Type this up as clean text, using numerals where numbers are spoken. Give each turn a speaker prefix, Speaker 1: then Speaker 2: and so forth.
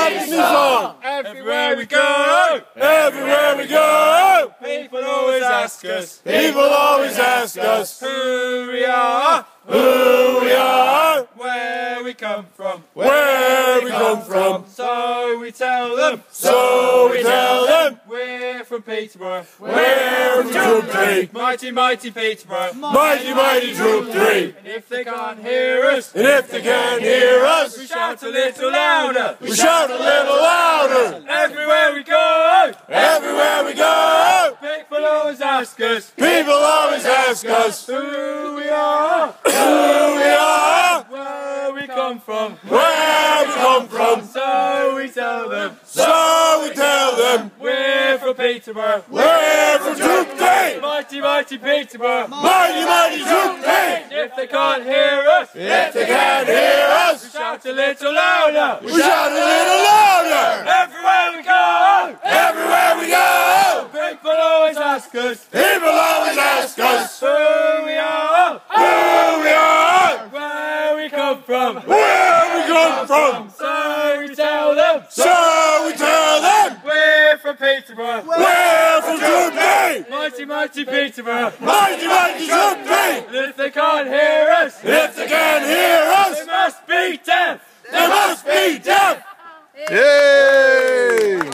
Speaker 1: love this new song.
Speaker 2: Everywhere we go,
Speaker 1: Everywhere we go,
Speaker 2: people always ask us
Speaker 1: people always ask us
Speaker 2: who we are,
Speaker 1: who we are,
Speaker 2: where we come from,
Speaker 1: where we come from.
Speaker 2: So we tell them,
Speaker 1: So we tell them,
Speaker 2: we're from Peterborough,
Speaker 1: we're from Troop 3,
Speaker 2: mighty, mighty Peterborough.
Speaker 1: mighty, mighty Troop 3.
Speaker 2: And if they can't hear us,
Speaker 1: And if they can't hear
Speaker 2: we
Speaker 1: us,
Speaker 2: shout a little louder.
Speaker 1: we shout a little louder.
Speaker 2: Everywhere we go,
Speaker 1: Everywhere we go,
Speaker 2: people always ask us
Speaker 1: people always ask us
Speaker 2: who we are,
Speaker 1: who we are,
Speaker 2: where we come from.
Speaker 1: where we come from.
Speaker 2: So we tell them,
Speaker 1: So we tell them,
Speaker 2: we're from Peterborough,
Speaker 1: we're from Troop 3,
Speaker 2: mighty, mighty Peterborough.
Speaker 1: mighty, mighty Troop 3.
Speaker 2: If they can't hear us,
Speaker 1: If they can't hear us,
Speaker 2: shout a little louder.
Speaker 1: we shout a little louder.
Speaker 2: Everywhere we go,
Speaker 1: Everywhere we go,
Speaker 2: people always ask us
Speaker 1: people always ask us
Speaker 2: who we are,
Speaker 1: who we are,
Speaker 2: where we come from.
Speaker 1: where we come from.
Speaker 2: So we tell them,
Speaker 1: So we tell them,
Speaker 2: we're from Peterborough,
Speaker 1: we're from Troop 3,
Speaker 2: mighty, mighty Peterborough.
Speaker 1: mighty, mighty Troop 3.